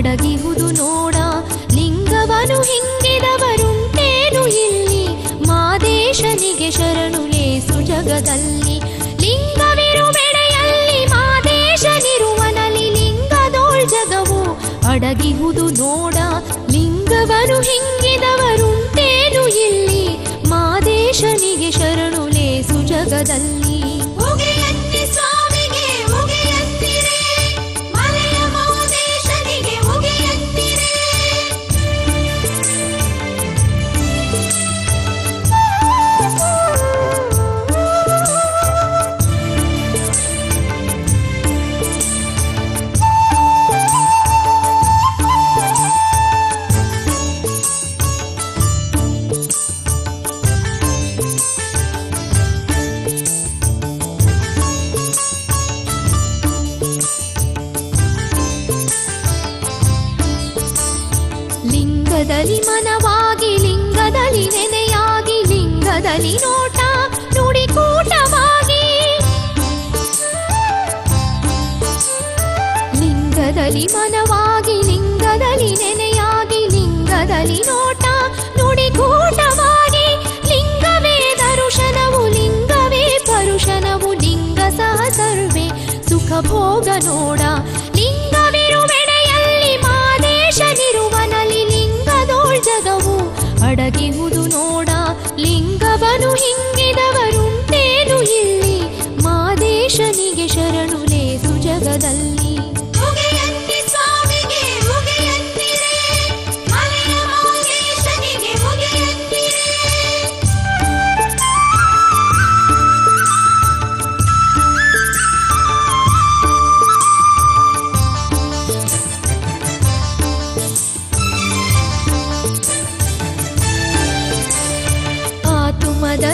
ಅಡಗಿಹುದು ನೋಡ. ಲಿಂಗವನು ಹಿಂಗಿದವರುಂಟೇನು ಇಲ್ಲಿ, ಮಾದೇಶನಿಗೆ ಶರಣು ಲೇಸು ಜಗದಲ್ಲಿ. ಲಿಂಗವಿರುವೆಡೆಯಲ್ಲಿ ಮಾದೇಶನಿರುವನಲ್ಲಿ, ಲಿಂಗದೋಳ್ ಜಗವು ಅಡಗಿಹುದು ನೋಡ. ಲಿಂಗವನು ಹಿಂಗಿದವರುಂಟೇನು ಇಲ್ಲಿ, ಮಾದೇಶನಿಗೆ ಶರಣು ಲೇಸು ಜಗದಲ್ಲಿ. ಲಿಂಗದಲ್ಲಿ ಮನವಾಗಿ, ಲಿಂಗದಲ್ಲಿ ನೆನೆಯಾಗಿ, ಲಿಂಗದಲ್ಲಿ ನೋಟ ನುಡಿಕೂಟವಾಗಿ. ಲಿಂಗದಲ್ಲಿ ಮನವಾಗಿ, ಲಿಂಗದಲ್ಲಿ ನೆನೆಯಾಗಿ, ಲಿಂಗದಲ್ಲಿ ನೋಟ ನುಡಿಕೂಟವಾಗಿ. ಲಿಂಗವೇ ದರುಶನವು, ಲಿಂಗವೇ ಪರುಶನವು, ಲಿಂಗ ಸಹ ಸರ್ವೇ ಸುಖ ಭೋಗ ನೋಡ. ಲಿಂಗವಿರುವೆಡೆಯಲ್ಲಿ ಮಾದೇಶನಿರುವನಲ್ಲಿ, ಲಿಂಗದೋಳ್ ಜಗವು ಅಡಗಿಹುದು ನೋಡ. ಲಿಂಗವನು ಹಿಂಗಿದವರುಂಟೇನು ಇಲ್ಲಿ, ಮಾದೇಶನಿಗೆ ಶರಣು ಲೇಸು ಜಗದಲ್ಲಿ.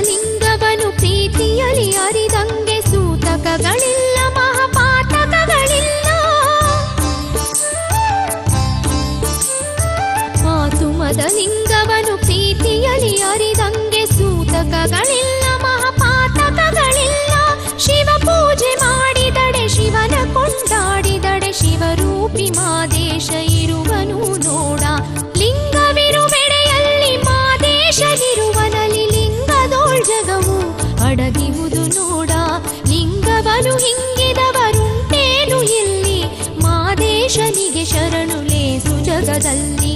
ಲಿಂಗವನು ಪ್ರೀತಿಯಲಿ ಅರಿದಂಗೆ, ಸೂತಕಗಳಿಲ್ಲ ಮಹಾಪಾತಕಗಳಿಲ್ಲ. ಆತುಮದ ಲಿಂಗವನು ಪ್ರೀತಿಯಲಿ ಅರಿದಂಗೆ, ಸೂತಕಗಳಿಲ್ಲ ಮಹಾಪಾತಕಗಳಿಲ್ಲ. ಶಿವ ಪೂಜೆ ಮಾಡಿದಡೆ, ಶಿವನ ಕೊಂಡಾಡಿದಡೆ, ಶಿವರೂಪಿ ಮಾದೇಶ ಇರುವನು ನೋಡ. ಲಿಂಗವಿರುವೆಡೆಯಲ್ಲಿ ಮಾದೇಶನಿರುವನಲ್ಲಿ, ಲಿಂಗದೋಳ್ ಜಗವು ಅಡಗಿಹುದು ನೋಡ. ಲಿಂಗವನು ಹಿಂಗಿದವರುಂಟೇನು ಇಲ್ಲಿ, ಮಾದೇಶನಿಗೆ ಶರಣು ಲೇಸು ಜಗದಲ್ಲಿ.